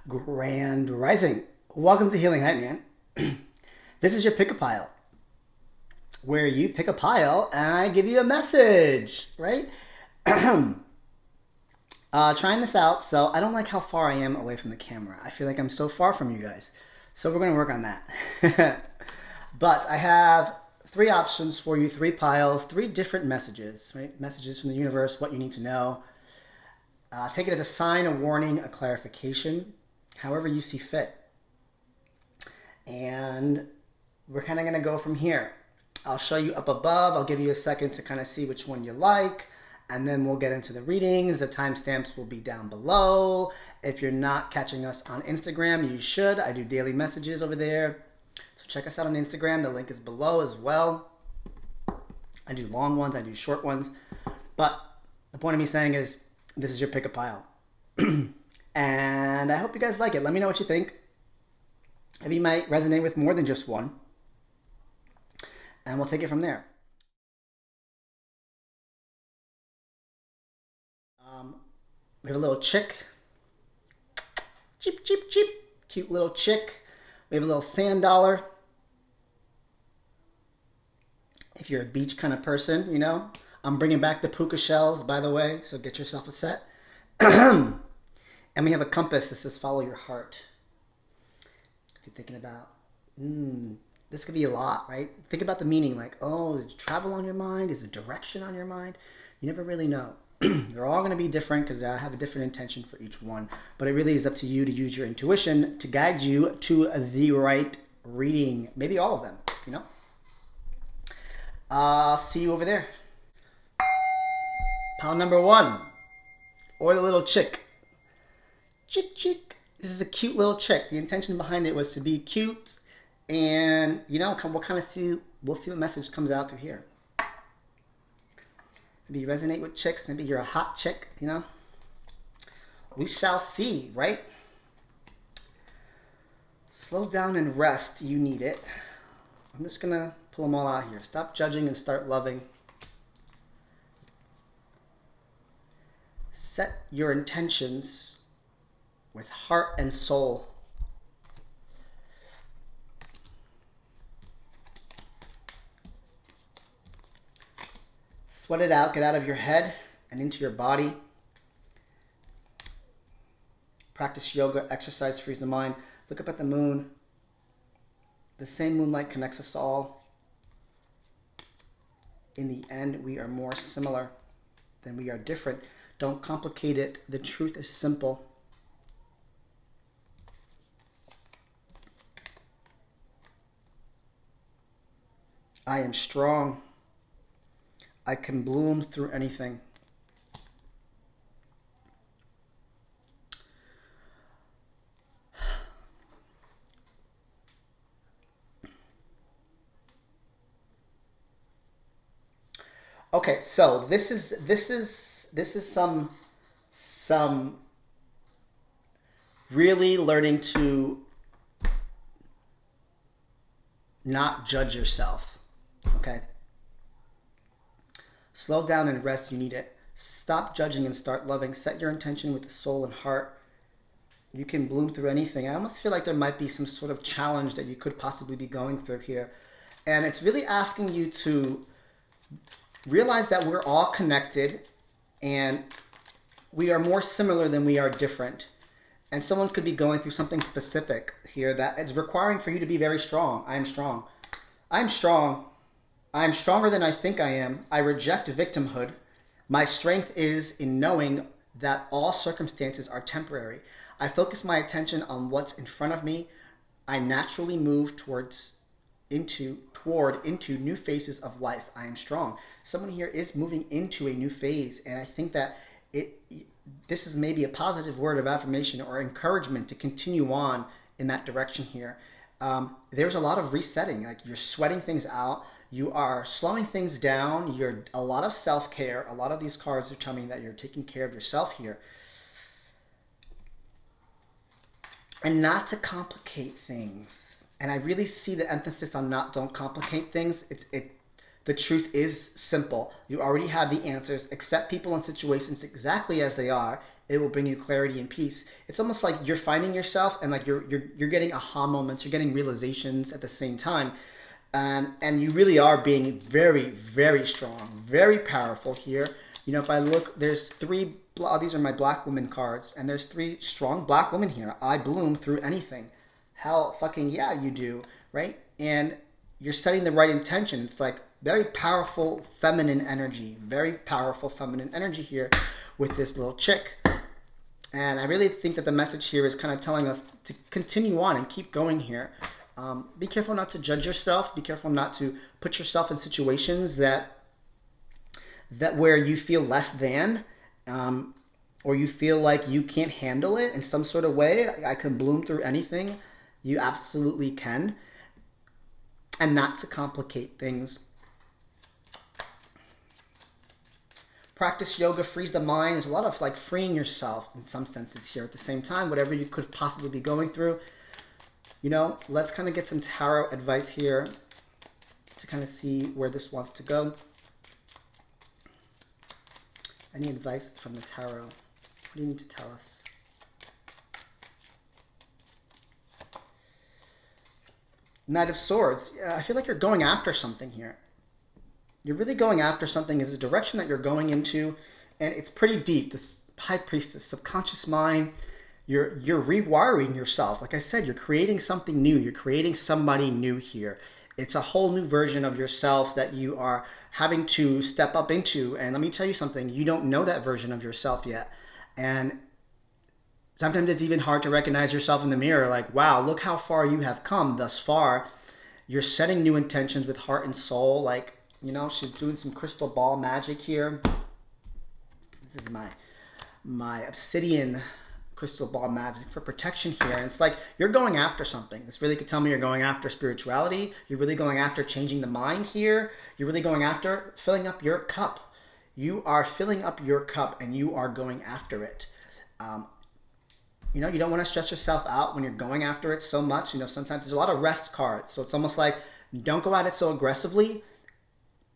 Grand Rising. Welcome to Healing Hype Man. This is your pick a pile, where you pick a pile and I give you a message, right? Trying this out, so I don't like how far I am away from the camera. I feel like I'm so far from you guys. So we're going to work on that. But I have three options for you, three piles, three different messages, right? Messages from the universe, what you need to know. Take it as a sign, a warning, a clarification, however you see fit. And we're kind of going to go from here. I'll show you up above. I'll give you a second to kind of see which one you like. And then we'll get into the readings. The timestamps will be down below. If you're not catching us on Instagram, you should. I do daily messages over there. So check us out on Instagram. The link is below as well. I do long ones. I do short ones. But the point of me saying is this is your pick a pile. And I hope you guys like it. Let me know what you think. Maybe you might resonate with more than just one. And we'll take it from there. We have a little chick. Cheep, cheep, cheep. Cute little chick. We have a little sand dollar. If you're a beach kind of person, you know. I'm bringing back the puka shells, by the way, so get yourself a set. And we have a compass that says follow your heart. If you're thinking about, this could be a lot, right? Think about the meaning, like, oh, is travel on your mind? Is it direction on your mind? You never really know. They're all going to be different because I have a different intention for each one. But it really is up to you to use your intuition to guide you to the right reading. Maybe all of them, you know? I'll see you over there. Pile number one. Or the little chick. Chick, chick. This is a cute little chick. The intention behind it was to be cute. And, you know, we'll kind of see, we'll see what message comes out through here. Maybe you resonate with chicks. Maybe you're a hot chick, you know. We shall see, right? Slow down and rest. You need it. I'm just going to pull them all out here. Stop judging and start loving. Set your intentions with heart and soul. Sweat it out, get out of your head and into your body. Practice yoga, exercise, frees the mind. Look up at the moon. The same moonlight connects us all. In the end, we are more similar than we are different. Don't complicate it. The truth is simple. I am strong. I can bloom through anything. Okay, so this is some really learning to not judge yourself. Okay? Slow down and rest, you need it. Stop judging and start loving. Set your intention with the soul and heart. You can bloom through anything. I almost feel like there might be some sort of challenge that you could possibly be going through here. And it's really asking you to realize that we're all connected and we are more similar than we are different. And someone could be going through something specific here that is requiring for you to be very strong. I am strong. I'm strong. I am stronger than I think I am. I reject victimhood. My strength is in knowing that all circumstances are temporary. I focus my attention on what's in front of me. I naturally move into new phases of life. I am strong. Someone here is moving into a new phase, and I think that this is maybe a positive word of affirmation or encouragement to continue on in that direction here. There's a lot of resetting. Like, you're sweating things out. You are slowing things down. You're a lot of self-care. A lot of these cards are telling me that you're taking care of yourself here. And not to complicate things. And I really see the emphasis on don't complicate things. The truth is simple. You already have the answers. Accept people and situations exactly as they are. it will bring you clarity and peace. It's almost like you're finding yourself, and like you're getting aha moments, you're getting realizations at the same time. And you really are being very, very strong, very powerful here. You know, if I look, there's three, these are my black women cards, and there's three strong black women here. I bloom through anything. Hell fucking yeah, you do, right? And you're setting the right intention. It's like very powerful feminine energy, very powerful feminine energy here with this little chick. And I really think that the message here is kind of telling us to continue on and keep going here. Be careful not to judge yourself. Be careful not to put yourself in situations that where you feel less than, or you feel like you can't handle it in some sort of way. I can bloom through anything. You absolutely can. And not to complicate things. Practice yoga, frees the mind. There's a lot of like freeing yourself in some senses here at the same time, whatever you could possibly be going through. You know, let's kind of get some tarot advice here to kind of see where this wants to go. Any advice from the tarot? What do you need to tell us? Knight of Swords. I feel like you're going after something here. You're really going after something. Is a direction that you're going into, and it's pretty deep. This High Priestess, subconscious mind. You're rewiring yourself. Like I said, you're creating something new. You're creating somebody new here. It's a whole new version of yourself that you are having to step up into. And let me tell you something. You don't know that version of yourself yet. And sometimes it's even hard to recognize yourself in the mirror. Like, wow, look how far you have come thus far. You're setting new intentions with heart and soul. Like, you know, she's doing some crystal ball magic here. This is my obsidian crystal ball magic for protection here. And it's like you're going after something. This really could tell me you're going after spirituality. You're really going after changing the mind here. You're really going after filling up your cup. You are filling up your cup and you are going after it. You know, you don't want to stress yourself out when you're going after it so much. You know, sometimes there's a lot of rest cards. So it's almost like don't go at it so aggressively.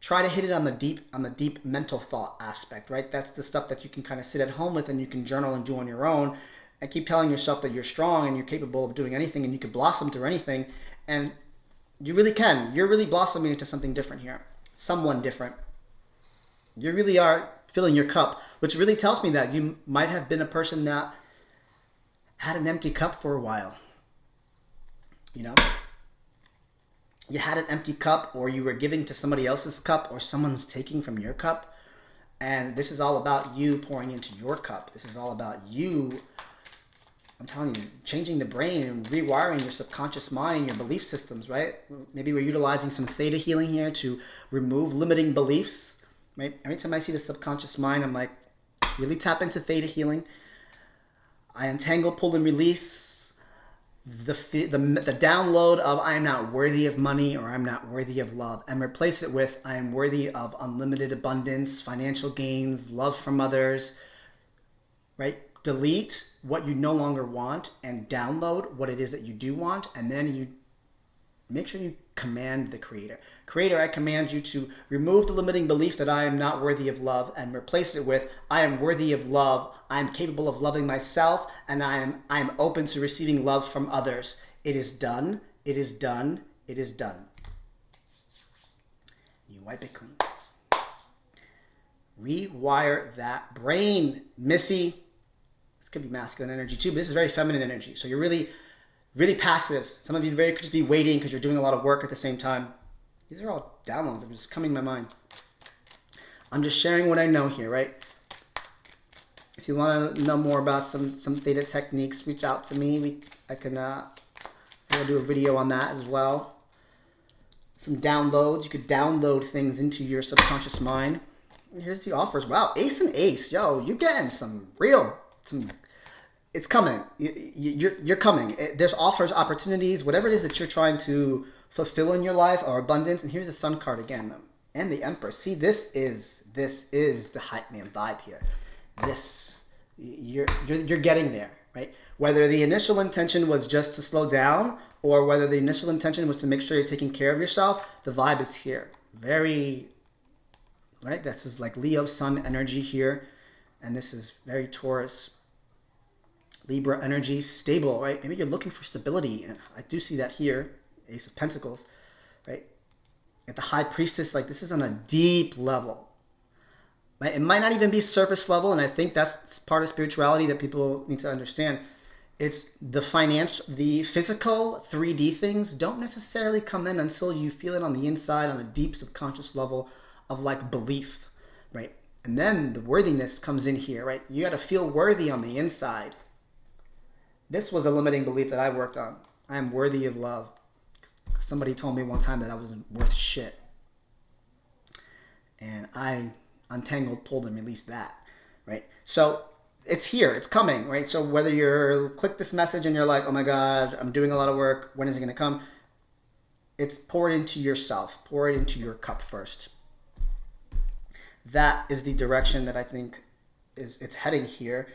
Try to hit it on the deep mental thought aspect, right? That's the stuff that you can kind of sit at home with and you can journal and do on your own and keep telling yourself that you're strong and you're capable of doing anything and you can blossom through anything. And you really can. You're really blossoming into something different here. Someone different. You really are filling your cup, which really tells me that you might have been a person that had an empty cup for a while. You know? You had an empty cup, or you were giving to somebody else's cup, or someone was taking from your cup. And this is all about you pouring into your cup. This is all about you, I'm telling you, changing the brain and rewiring your subconscious mind, your belief systems, right? Maybe we're utilizing some theta healing here to remove limiting beliefs, right? Every time I see the subconscious mind, I'm like, really tap into theta healing. I untangle, pull, and release the download of I am not worthy of money or I'm not worthy of love, and replace it with I am worthy of unlimited abundance, financial gains, love from others, right? Delete what you no longer want and download what it is that you do want, and then you make sure you command the Creator. Creator, I command you to remove the limiting belief that I am not worthy of love and replace it with I am worthy of love. I am capable of loving myself, and I am open to receiving love from others. It is done. It is done. It is done. You wipe it clean. Rewire that brain, Missy. This could be masculine energy too, but this is very feminine energy. So you're really, really passive. Some of you could just be waiting because you're doing a lot of work at the same time. These are all downloads that are just coming to my mind. I'm just sharing what I know here, right? If you want to know more about some theta techniques, reach out to me. I can we'll do a video on that as well. Some downloads. You could download things into your subconscious mind. And here's the offers. Wow, ace and ace. Yo, you're getting it's coming. You're coming. There's offers, opportunities, whatever it is that you're trying to fulfill in your life or abundance. And here's the Sun card again. And the Emperor. See, this is the hype man vibe here. You're getting there, right? Whether the initial intention was just to slow down or whether the initial intention was to make sure you're taking care of yourself, the vibe is here. Very, right? This is like Leo Sun energy here. And this is very Taurus Libra energy, stable, right? Maybe you're looking for stability. And I do see that here, Ace of Pentacles, right? At the High Priestess, like this is on a deep level. Right? It might not even be surface level, and I think that's part of spirituality that people need to understand. It's the physical 3D things don't necessarily come in until you feel it on the inside, on a deep subconscious level of like belief, right? And then the worthiness comes in here, right? You got to feel worthy on the inside. This was a limiting belief that I worked on. I am worthy of love. Somebody told me one time that I wasn't worth shit. And I untangled, pulled, and released that, right? So it's here, it's coming, right? So whether you're click this message and you're like, oh my God, I'm doing a lot of work, when is it going to come? It's pour it into yourself, pour it into your cup first. That is the direction that I think it's heading here.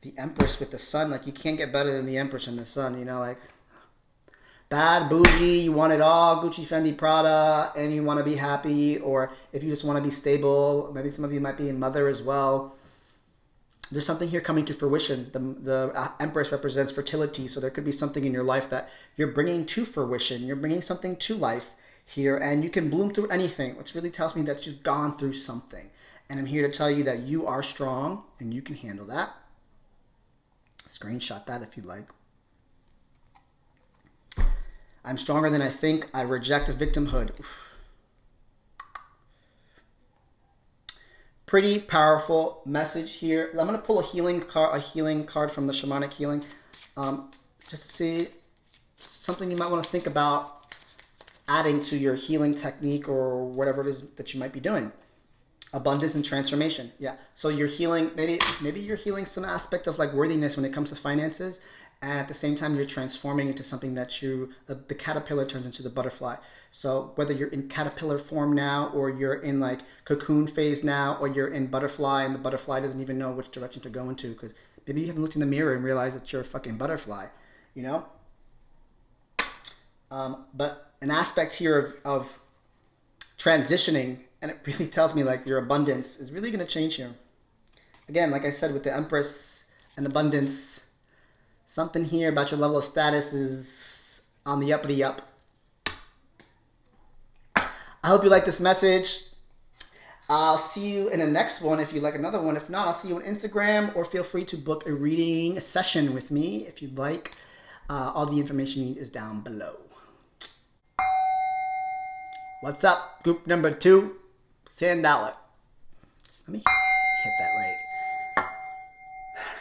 The Empress with the Sun, like you can't get better than the Empress and the Sun, you know, like bad, bougie, you want it all, Gucci, Fendi, Prada, and you want to be happy, or if you just want to be stable, maybe some of you might be a mother as well. There's something here coming to fruition. The Empress represents fertility, so there could be something in your life that you're bringing to fruition. You're bringing something to life here, and you can bloom through anything, which really tells me that you've gone through something. And I'm here to tell you that you are strong, and you can handle that. Screenshot that if you like. I'm stronger than I think. I reject victimhood. Oof. Pretty powerful message here. I'm going to pull a healing card from the shamanic healing, just to see something you might want to think about adding to your healing technique or whatever it is that you might be doing. Abundance and transformation. Yeah. So you're healing, maybe you're healing some aspect of like worthiness when it comes to finances. And at the same time, you're transforming into something that the caterpillar turns into the butterfly. So whether you're in caterpillar form now, or you're in like cocoon phase now, or you're in butterfly and the butterfly doesn't even know which direction to go into, because maybe you haven't looked in the mirror and realized that you're a fucking butterfly, you know? But an aspect here of transitioning, and it really tells me like your abundance is really going to change here. Again, like I said, with the Empress and abundance, something here about your level of status is on the uppity up. I hope you like this message. I'll see you in the next one if you like another one. If not, I'll see you on Instagram, or feel free to book a reading session with me if you'd like. All the information you need is down below. What's up? Group number 2, $10. Let me hit that right.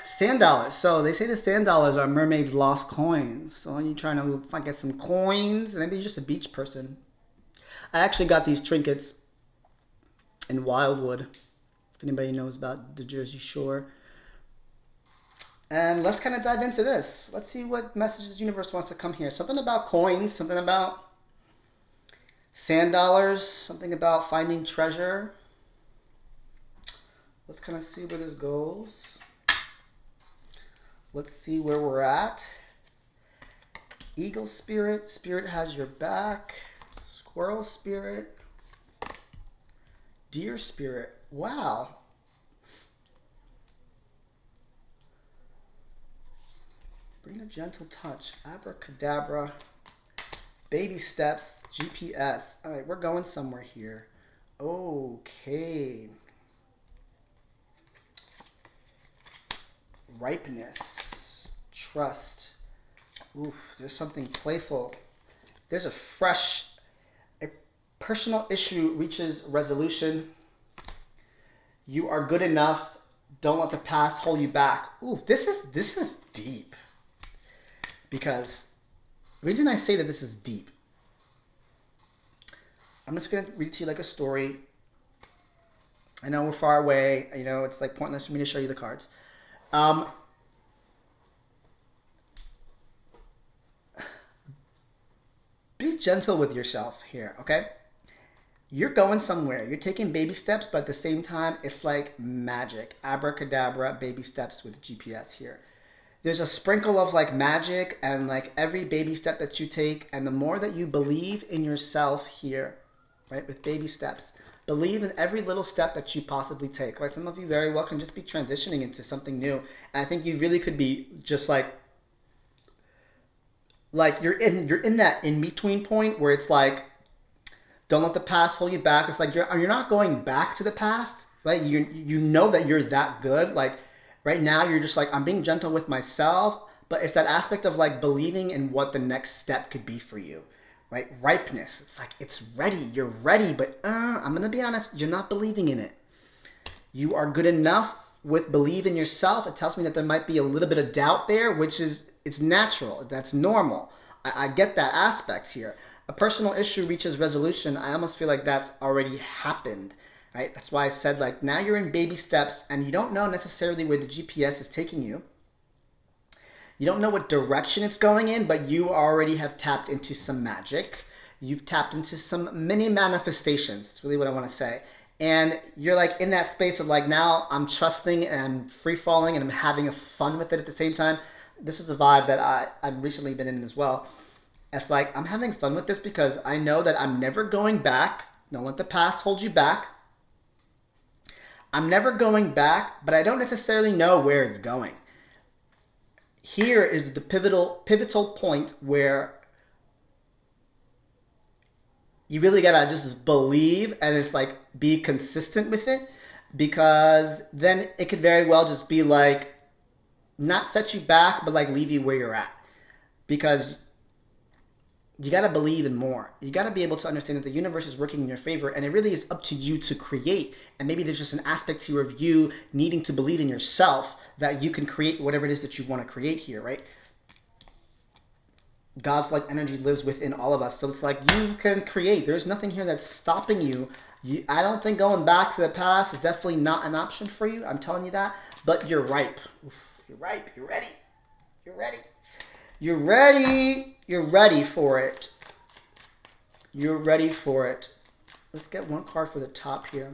Sand dollars. So they say the sand dollars are mermaids' lost coins. So are you trying to get some coins? Maybe you're just a beach person. I actually got these trinkets in Wildwood, if anybody knows about the Jersey Shore. And let's kind of dive into this. Let's see what messages the universe wants to come here. Something about coins, something about sand dollars, something about finding treasure. Let's kind of see where this goes. Let's see where we're at. Eagle spirit, spirit has your back. Squirrel spirit. Deer spirit. Wow. Bring a gentle touch. Abracadabra. Baby steps. GPS. All right, we're going somewhere here. Okay. Ripeness. Trust. Ooh, there's something playful. There's a personal issue reaches resolution. You are good enough. Don't let the past hold you back. Ooh, this is deep. Because the reason I say that this is deep, I'm just going to read it to you like a story. I know we're far away. You know, it's like pointless for me to show you the cards. Be gentle with yourself here, okay? You're going somewhere. You're taking baby steps, but at the same time, it's like magic. Abracadabra, baby steps with GPS here. There's a sprinkle of like magic and like every baby step that you take, and the more that you believe in yourself here, right, with baby steps, Believe in every little step that you possibly take. Like some of you very well can just be transitioning into something new. And I think you really could be just like you're in that in between point where it's like, don't let the past hold you back. It's like you're not going back to the past, right? You know that you're that good. Like right now, you're just like, I'm being gentle with myself, but it's that aspect of like believing in what the next step could be for you, right? Ripeness. It's like it's ready. You're ready, but I'm gonna be honest. You're not believing in it. You are good enough with believe in yourself. It tells me that there might be a little bit of doubt there, which is it's natural. That's normal. I get that aspect here. A personal issue reaches resolution. I almost feel like that's already happened, right? That's why I said like now you're in baby steps and you don't know necessarily where the GPS is taking you. You don't know what direction it's going in, but you already have tapped into some magic. You've tapped into some mini manifestations. That's really what I want to say. And you're like in that space of like now I'm trusting and free falling and I'm having a fun with it at the same time. This is a vibe that I've recently been in as well. It's like I'm having fun with this because I know that I'm never going back. Don't let the past hold you back. I'm never going back, but I don't necessarily know where it's going. Here is the pivotal point where you really gotta just believe and it's like be consistent with it, because then it could very well just be like not set you back, but like leave you where you're at. Because you got to believe in more. You got to be able to understand that the universe is working in your favor, and it really is up to you to create. And maybe there's just an aspect here of you needing to believe in yourself that you can create whatever it is that you want to create here, right? God's like energy lives within all of us. So it's like you can create. There's nothing here that's stopping you. I don't think going back to the past is definitely not an option for you. I'm telling you that. But you're ripe. You're ripe. You're ready. You're ready. You're ready. You're ready for it. You're ready for it. Let's get one card for the top here.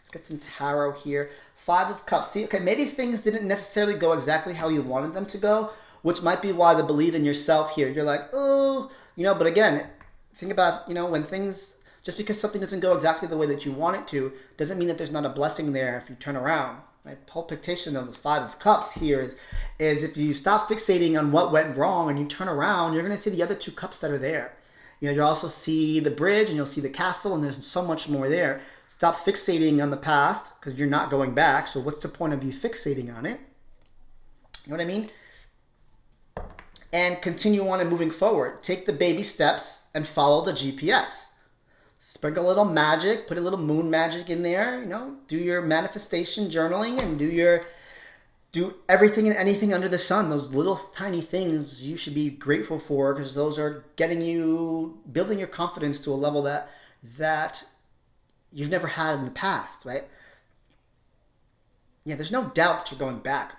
Let's get some tarot here. Five of Cups. See, okay, maybe things didn't necessarily go exactly how you wanted them to go, which might be why the believe in yourself here. You're like, oh, but again, think about, when things, just because something doesn't go exactly the way that you want it to, doesn't mean that there's not a blessing there if you turn around. My whole pictation of the Five of Cups here is if you stop fixating on what went wrong and you turn around, you're going to see the other two cups that are there. You'll also see the bridge and you'll see the castle, and there's so much more there. Stop fixating on the past because you're not going back. So what's the point of you fixating on it? You know what I mean? And continue on and moving forward. Take the baby steps and follow the GPS. Sprinkle a little magic, put a little moon magic in there, do your manifestation journaling and do everything and anything under the sun. Those little tiny things you should be grateful for, because those are building your confidence to a level that you've never had in the past, right? Yeah, there's no doubt that you're going back.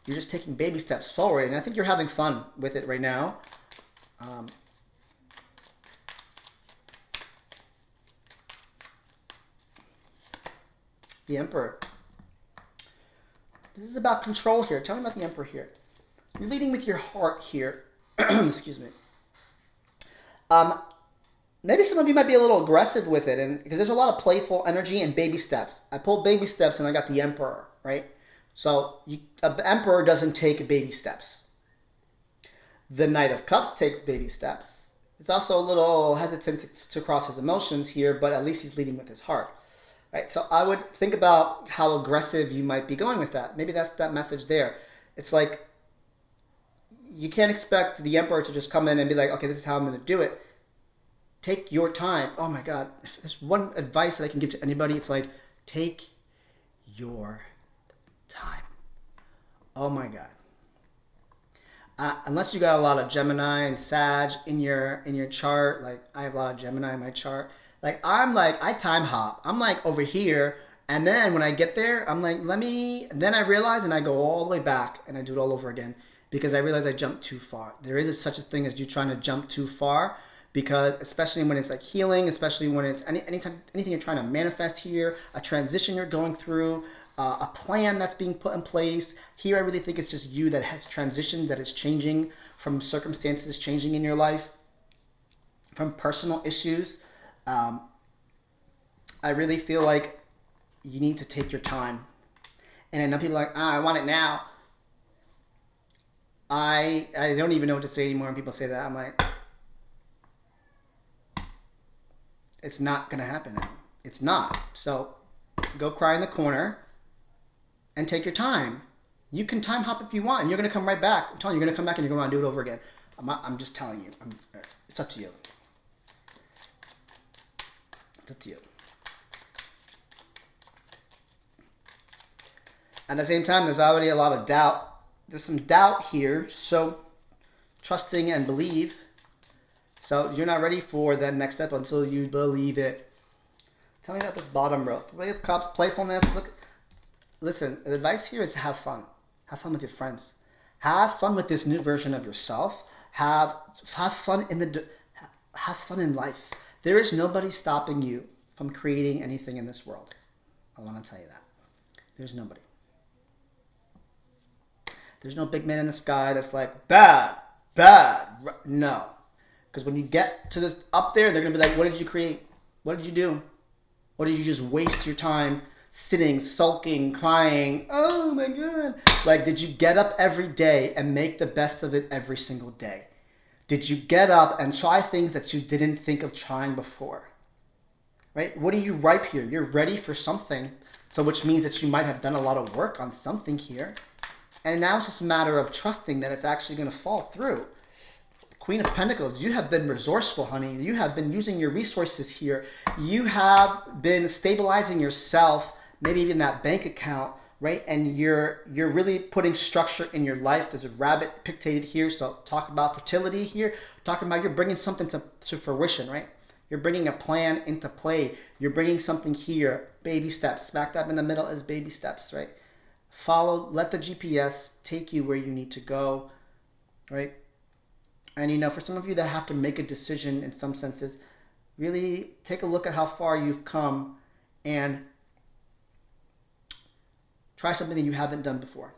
You're just taking baby steps forward, and I think you're having fun with it right now. The Emperor. This is about control here. Tell me about the Emperor here. You're leading with your heart here. Excuse me. Maybe some of you might be a little aggressive with it, and because there's a lot of playful energy and baby steps. I pulled baby steps and I got the Emperor, right? So an Emperor doesn't take baby steps. The Knight of Cups takes baby steps. It's also a little hesitant to cross his emotions here, but at least he's leading with his heart. Right, so I would think about how aggressive you might be going with that. Maybe that's that message there. It's like you can't expect the Emperor to just come in and be like, okay, this is how I'm going to do it. Take your time. Oh my God. If there's one advice that I can give to anybody, it's like, take your time. Oh my God. Unless you got a lot of Gemini and Sag in your chart, like I have a lot of Gemini in my chart. I time hop. I'm like over here, and then when I get there, I'm like, then I realize, and I go all the way back, and I do it all over again, because I realize I jumped too far. There is such a thing as you trying to jump too far, because especially when it's like healing, especially when it's anything you're trying to manifest here, a transition you're going through, a plan that's being put in place. Here, I really think it's just you that has transitioned, that is changing from circumstances changing in your life. from personal issues, I really feel like you need to take your time. And I know people are like, I want it now. I don't even know what to say anymore when people say that. I'm like, it's not going to happen now. It's not. So go cry in the corner and take your time. You can time hop if you want, and you're going to come right back. I'm telling you, you're going to come back and you're going to want to do it over again. I'm just telling you. It's up to you. It's up to you. At the same time, there's already a lot of doubt. There's some doubt here, so trusting and believe. So you're not ready for that next step until you believe it. Tell me about this bottom row. Three of Cups, playfulness. Look, listen, the advice here is to have fun. Have fun with your friends. Have fun with this new version of yourself. Have fun have fun in life. There is nobody stopping you from creating anything in this world. I want to tell you that. There's nobody. There's no big man in the sky that's like, bad. No. Because when you get to this up there, they're going to be like, what did you create? What did you do? Or did you just waste your time sitting, sulking, crying? Oh my God. Like, did you get up every day and make the best of it every single day? Did you get up and try things that you didn't think of trying before? Right? What are you ripe here? You're ready for something. So which means that you might have done a lot of work on something here. And now it's just a matter of trusting that it's actually going to fall through. Queen of Pentacles, you have been resourceful, honey. You have been using your resources here. You have been stabilizing yourself, maybe even that bank account, right? And you're really putting structure in your life. There's a rabbit pictated here, so talk about fertility here. Talking about you're bringing something to fruition, right? You're bringing a plan into play. You're bringing something here, baby steps. Smack dab in the middle is baby steps, right? Follow, let the GPS take you where you need to go, right? And, you know, for some of you that have to make a decision in some senses, really take a look at how far you've come and try something that you haven't done before.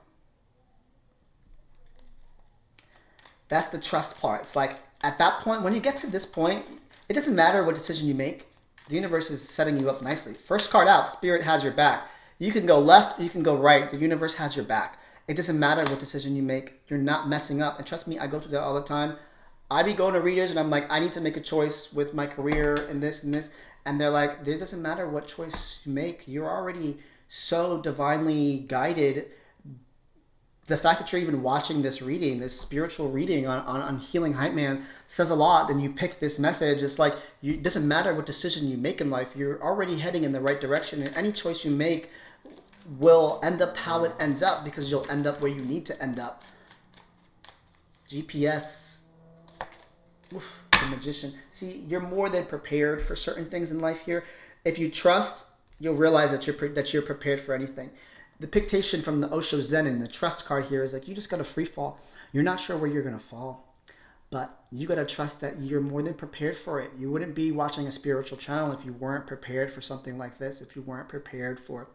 That's the trust part. It's like, at that point, when you get to this point, it doesn't matter what decision you make. The universe is setting you up nicely. First card out, Spirit has your back. You can go left, you can go right. The universe has your back. It doesn't matter what decision you make. You're not messing up. And trust me, I go through that all the time. I be going to readers and I'm like, I need to make a choice with my career and this and this. And they're like, it doesn't matter what choice you make. You're already so divinely guided. The fact that you're even watching this reading, this spiritual reading on Healing Hype Man says a lot. Then you pick this message. It's like, it doesn't matter what decision you make in life. You're already heading in the right direction. And any choice you make will end up how it ends up, because you'll end up where you need to end up. GPS. Oof, the Magician. See, you're more than prepared for certain things in life here. If you trust, you'll realize that you're prepared for anything. The pictation from the Osho Zen and the trust card here is like, you just got to free fall. You're not sure where you're going to fall, but you got to trust that you're more than prepared for it. You wouldn't be watching a spiritual channel if you weren't prepared for something like this, if you weren't prepared for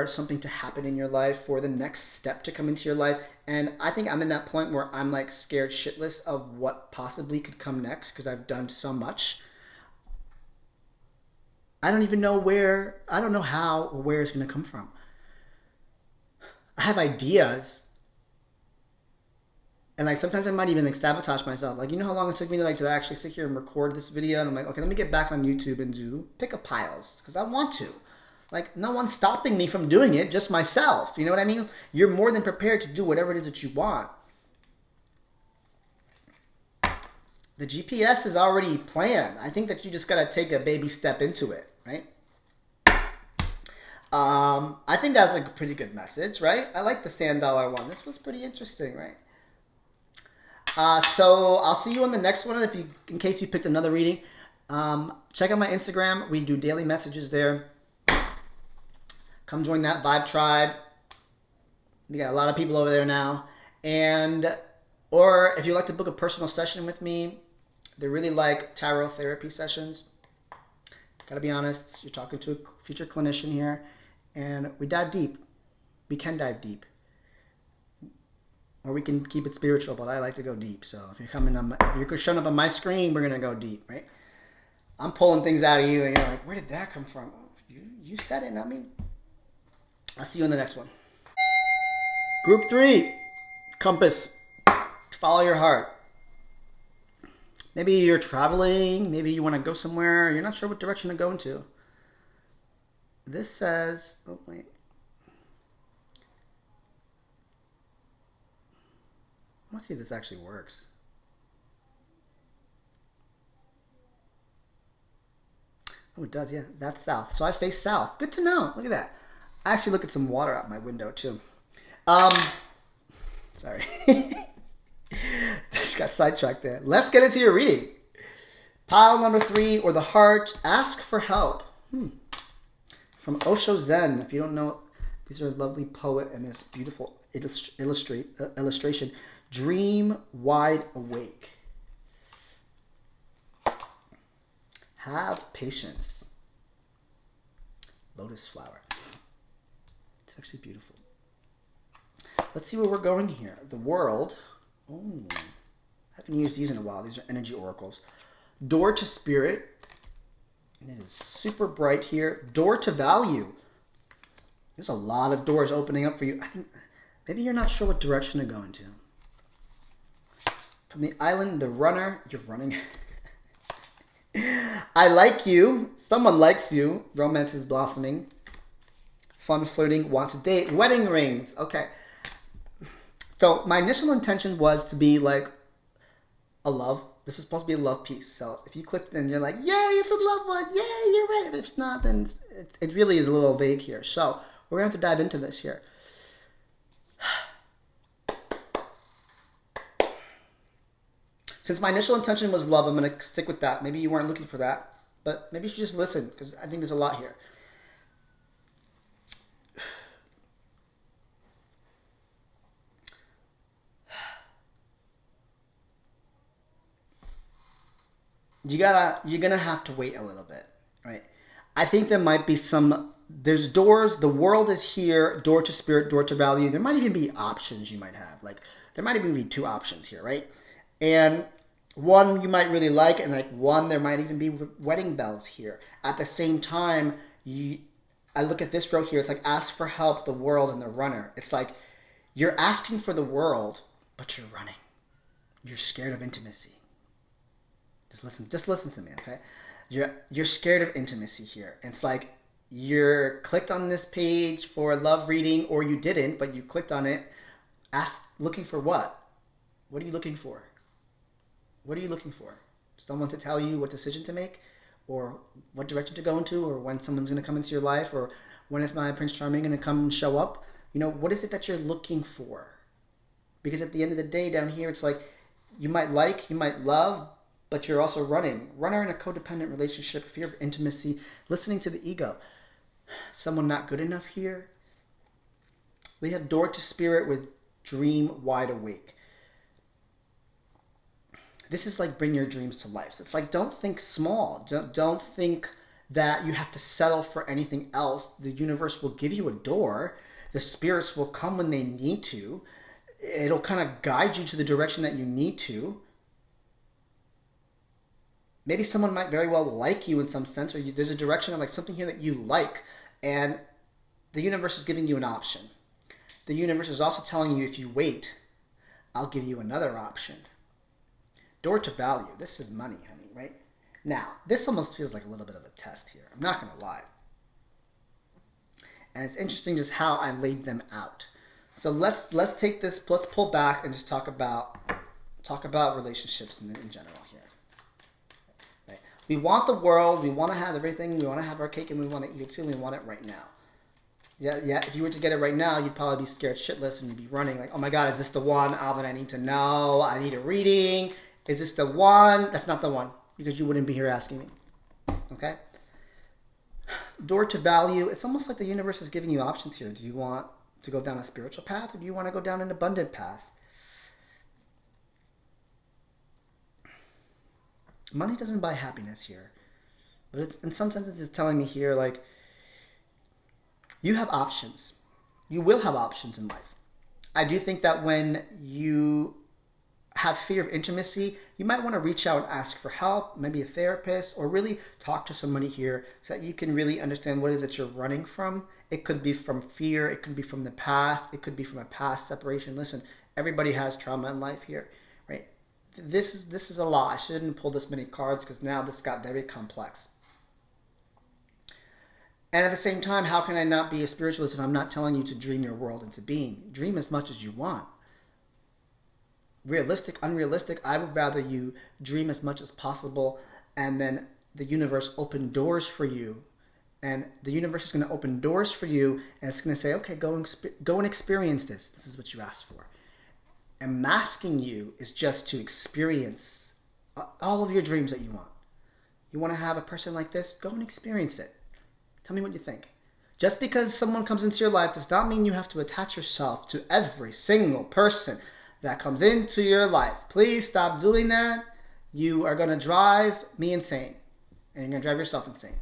something to happen in your life, for the next step to come into your life. And I think I'm in that point where I'm like scared shitless of what possibly could come next, because I've done so much. I don't even know where, I don't know how or where it's going to come from. I have ideas. And like sometimes I might even like sabotage myself. Like, you know how long it took me to actually sit here and record this video? And I'm like, okay, let me get back on YouTube and do pick-up piles, because I want to. Like, no one's stopping me from doing it, just myself. You know what I mean? You're more than prepared to do whatever it is that you want. The GPS is already planned. I think that you just got to take a baby step into it, right? I think that's a pretty good message, right? I like the sand dollar one. This was pretty interesting, right? So I'll see you on the next one. In case you picked another reading, check out my Instagram. We do daily messages there. Come join that Vibe Tribe. We got a lot of people over there now. Or if you'd like to book a personal session with me, they're really like tarot therapy sessions. Gotta be honest, you're talking to a future clinician here. And we dive deep. We can dive deep. Or we can keep it spiritual, but I like to go deep. So if you're showing up on my screen, we're gonna go deep, right? I'm pulling things out of you, and you're like, where did that come from? You said it, not me. I'll see you in the next one. Group 3, compass. Follow your heart. Maybe you're traveling. Maybe you want to go somewhere. You're not sure what direction to go into. This says, oh wait. Let's see if this actually works. Oh, it does, yeah. That's south. So I face south. Good to know. Look at that. I actually look at some water out my window too. Sorry. Just got sidetracked there. Let's get into your reading. Pile number 3, or the heart, ask for help. From Osho Zen. If you don't know, these are a lovely poet and this beautiful illustration. Dream wide awake. Have patience. Lotus flower. It's actually beautiful. Let's see where we're going here. The world. Oh, I haven't used these in a while. These are energy oracles. Door to spirit. And it is super bright here. Door to value. There's a lot of doors opening up for you. I think maybe you're not sure what direction to go into. From the island, the runner. You're running. I like you. Someone likes you. Romance is blossoming. Fun flirting. Want to date. Wedding rings. Okay. So my initial intention was to be like a love. This was supposed to be a love piece. So if you clicked and you're like, yay, it's a love one. Yay, you're right. If it's not, then it really is a little vague here. So we're going to have to dive into this here. Since my initial intention was love, I'm going to stick with that. Maybe you weren't looking for that, but maybe you should just listen because I think there's a lot here. You're gonna have to wait a little bit, right? I think there might be there's doors. The world is here. Door to spirit, door to value. There might even be options you might have. Like there might even be 2 options here, right? And one you might really like, and like one there might even be wedding bells here. At the same time, I look at this row here. It's like ask for help, the world, and the runner. It's like you're asking for the world, but you're running. You're scared of intimacy. Just listen to me, okay? You're scared of intimacy here. It's like you're clicked on this page for a love reading, or you didn't, but you clicked on it. Looking for what? What are you looking for? What are you looking for? Someone to tell you what decision to make, or what direction to go into, or when someone's going to come into your life, or when is my Prince Charming going to come and show up? You know, what is it that you're looking for? Because at the end of the day, down here, it's like you might love, but you're also running. Runner in a codependent relationship, fear of intimacy, listening to the ego. Someone not good enough here. We have door to spirit with dream wide awake. This is like bring your dreams to life. So it's like don't think small. Don't think that you have to settle for anything else. The universe will give you a door. The spirits will come when they need to. It'll kind of guide you to the direction that you need to. Maybe someone might very well like you in some sense, or there's a direction of like something here that you like, and the universe is giving you an option. The universe is also telling you if you wait, I'll give you another option. Door to value. This is money, honey, right? Now, this almost feels like a little bit of a test here. I'm not going to lie. And it's interesting just how I laid them out. So let's take this, let's pull back and just talk about relationships in general here. Right? We want the world, we want to have everything, we want to have our cake and we want to eat it too, and we want it right now. Yeah, if you were to get it right now, you'd probably be scared shitless and you'd be running like, oh my God, is this the one, Alvin? I need to know. I need a reading. Is this the one? That's not the one, because you wouldn't be here asking me. Okay? Door to value. It's almost like the universe is giving you options here. Do you want to go down a spiritual path, or do you want to go down an abundant path? Money doesn't buy happiness here. But it's, in some senses, it's telling me here, like, you have options. You will have options in life. I do think that when you have fear of intimacy, you might want to reach out and ask for help, maybe a therapist, or really talk to somebody here so that you can really understand what it is that you're running from. It could be from fear, it could be from the past, it could be from a past separation. Listen, everybody has trauma in life here, right? This is a lot. I shouldn't pull this many cards because now this got very complex. And at the same time, how can I not be a spiritualist if I'm not telling you to dream your world into being? Dream as much as you want. Realistic, unrealistic, I would rather you dream as much as possible and then the universe open doors for you. And the universe is going to open doors for you and it's going to say, okay, go and experience this. This is what you asked for. And masking you is just to experience all of your dreams that you want. You want to have a person like this? Go and experience it. Tell me what you think. Just because someone comes into your life does not mean you have to attach yourself to every single person that comes into your life. Please stop doing that. You are going to drive me insane. And you're going to drive yourself insane.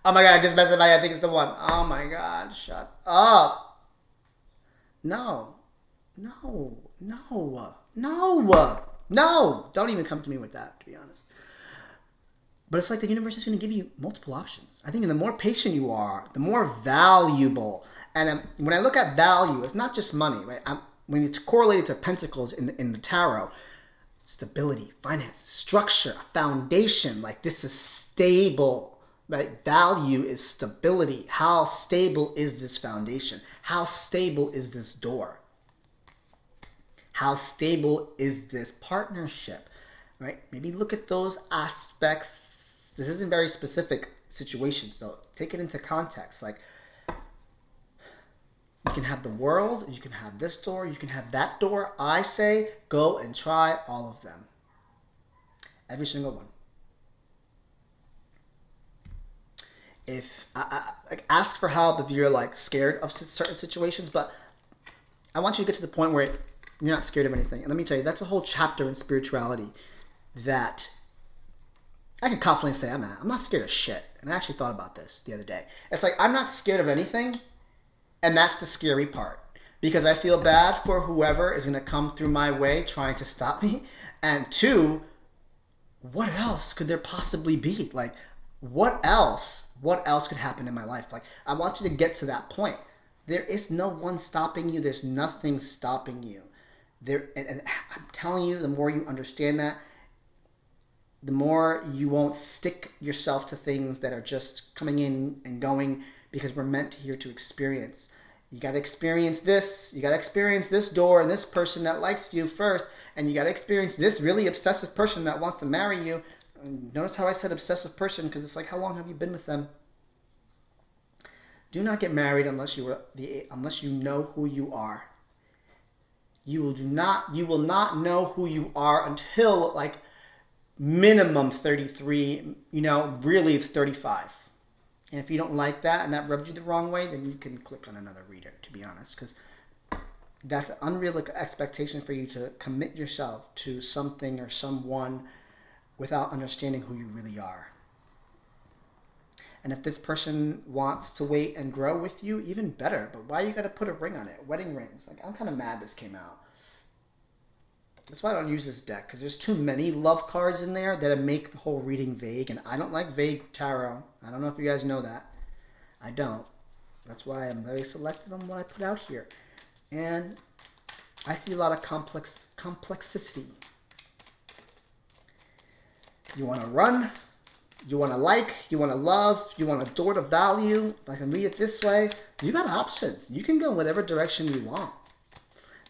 Oh my God, I just messed up. I think it's the one. Oh my God, shut up. No. Don't even come to me with that, to be honest. But it's like the universe is going to give you multiple options. I think the more patient you are, the more valuable. And when I look at value, it's not just money, right? When it's correlated to pentacles in the tarot, stability, finance, structure, foundation, like this is stable, right? Value is stability. How stable is this foundation? How stable is this door? How stable is this partnership, right? Maybe look at those aspects. This isn't very specific situation, so take it into context. Like, you can have the world, you can have this door, you can have that door. I say go and try all of them. Every single one. If like ask for help if you're like scared of certain situations, but I want you to get to the point where you're not scared of anything. And let me tell you, that's a whole chapter in spirituality that I can confidently say I'm not scared of shit. And I actually thought about this the other day. It's like I'm not scared of anything. And that's the scary part. Because I feel bad for whoever is going to come through my way trying to stop me. And two, what else could there possibly be? Like, what else could happen in my life? Like, I want you to get to that point. There is no one stopping you. There's nothing stopping you. And I'm telling you, the more you understand that, the more you won't stick yourself to things that are just coming in and going, because we're meant here to experience. You got to experience this. You got to experience this door and this person that likes you first. And you got to experience this really obsessive person that wants to marry you. And notice how I said obsessive person, because it's like, how long have you been with them? Do not get married unless you know who you are. You will not know who you are until like minimum 33, really it's 35. And if you don't like that and that rubs you the wrong way, then you can click on another reader, to be honest, because that's an unrealistic expectation for you to commit yourself to something or someone without understanding who you really are. And if this person wants to wait and grow with you, even better. But why you got to put a ring on it? Wedding rings. Like, I'm kind of mad this came out. That's why I don't use this deck, because there's too many love cards in there that make the whole reading vague, and I don't like vague tarot. I don't know if you guys know that. I don't. That's why I'm very selective on what I put out here. And I see a lot of complexity. You want to run, you want to like, you want to love, you want a door to value. If I can read it this way, you got options. You can go whatever direction you want.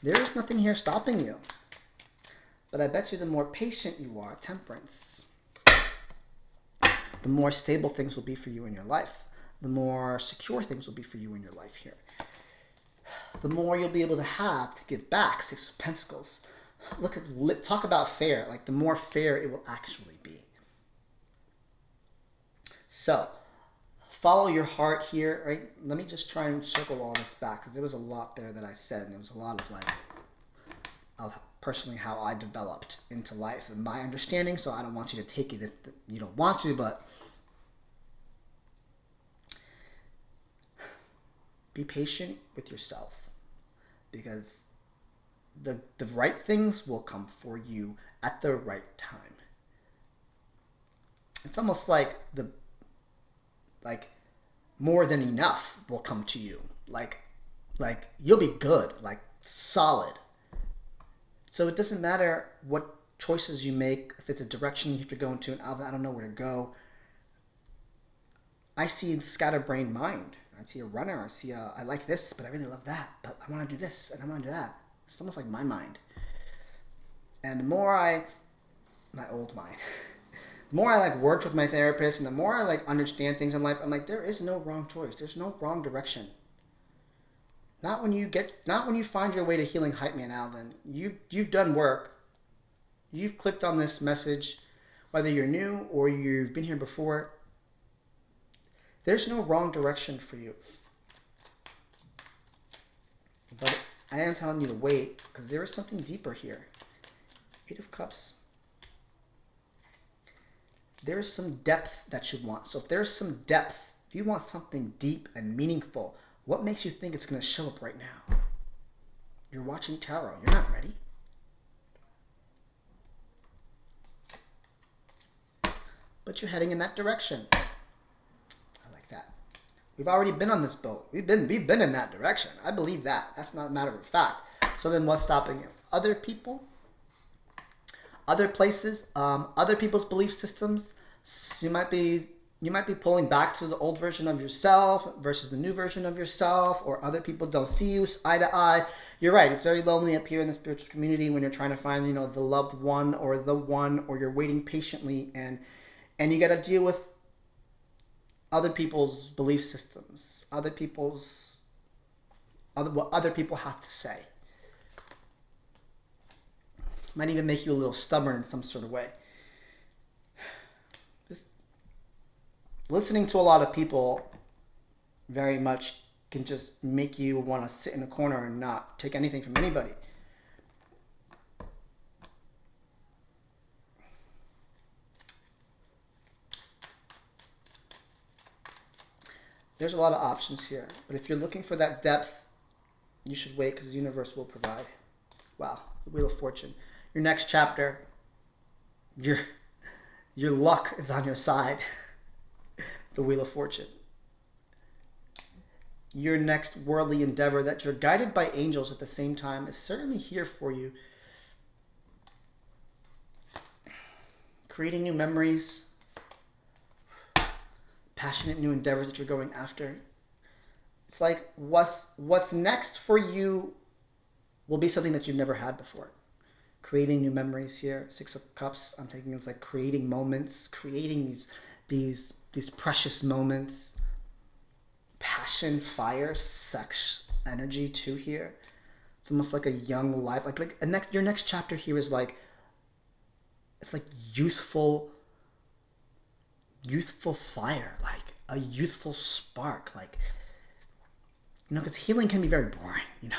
There is nothing here stopping you. But I bet you the more patient you are, temperance, the more stable things will be for you in your life. The more secure things will be for you in your life here. The more you'll be able to have to give back. Six of Pentacles. Talk about fair. Like, the more fair it will actually be. So, follow your heart here, right? Let me just try and circle all this back, because there was a lot there that I said, and there was a lot of personally how I developed into life and my understanding, so I don't want you to take it if you don't want to, but be patient with yourself, because the right things will come for you at the right time. It's almost like more than enough will come to you. Like you'll be good, like solid. So it doesn't matter what choices you make, if it's a direction you have to go into, and I don't know where to go. I see a scatterbrained mind. I see a runner. I like this, but I really love that. But I want to do this, and I want to do that. It's almost like my mind. And the more my old mind, the more I like worked with my therapist, and the more I like understand things in life, I'm like, there is no wrong choice. There's no wrong direction. Not when you find your way to healing Hype Man Alvin. You've done work. You've clicked on this message, whether you're new or you've been here before. There's no wrong direction for you. But I am telling you to wait, because there is something deeper here. 8 of Cups. There's some depth that you want. So if there's some depth, if you want something deep and meaningful, what makes you think it's going to show up right now? You're watching tarot. You're not ready. But you're heading in that direction. I like that. We've already been on this boat. We've been in that direction. I believe that. That's not a matter of fact. So then what's stopping you? Other people, other places, other people's belief systems. You might be pulling back to the old version of yourself versus the new version of yourself, or other people don't see you eye to eye. You're right. It's very lonely up here in the spiritual community when you're trying to find, the loved one, or you're waiting patiently, and you got to deal with other people's belief systems, what other people have to say. Might even make you a little stubborn in some sort of way. Listening to a lot of people very much can just make you want to sit in a corner and not take anything from anybody. There's a lot of options here, but if you're looking for that depth, you should wait, because the universe will provide. Wow, the Wheel of Fortune. Your next chapter, your luck is on your side. The Wheel of Fortune. Your next worldly endeavor that you're guided by angels at the same time is certainly here for you. Creating new memories, passionate new endeavors that you're going after. It's like what's next for you will be something that you've never had before. Creating new memories here. 6 of Cups, I'm taking it's like creating moments, creating these precious moments. Passion, fire, sex, energy too here. It's almost like a young life. Your next chapter here is like, it's like youthful fire, like a youthful spark, because healing can be very boring,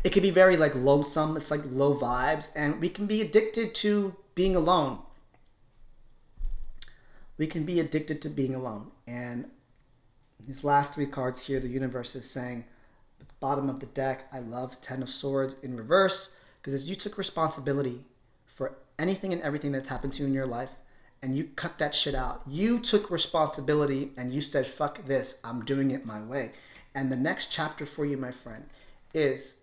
It can be very lonesome. It's like low vibes, and we can be addicted to being alone. And these last 3 cards here, the universe is saying, at the bottom of the deck, I love 10 of Swords in reverse, because you took responsibility for anything and everything that's happened to you in your life, and you cut that shit out. You took responsibility, and you said, fuck this, I'm doing it my way. And the next chapter for you, my friend, is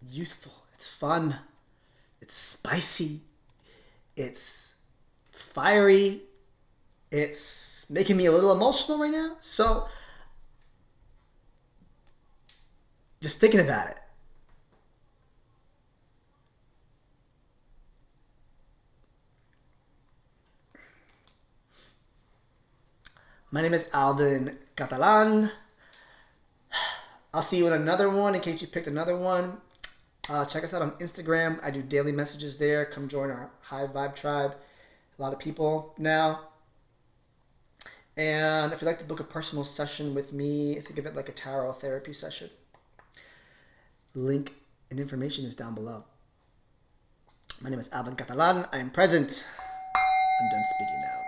youthful. It's fun. It's spicy. It's fiery. It's making me a little emotional right now. So just thinking about it. My name is Alvin Catalan. I'll see you in another one in case you picked another one. Check us out on Instagram. I do daily messages there. Come join our high vibe tribe. A lot of people now. And if you'd like to book a personal session with me, think of it like a tarot therapy session. Link and information is down below. My name is Alvin Catalan. I am present. I'm done speaking now.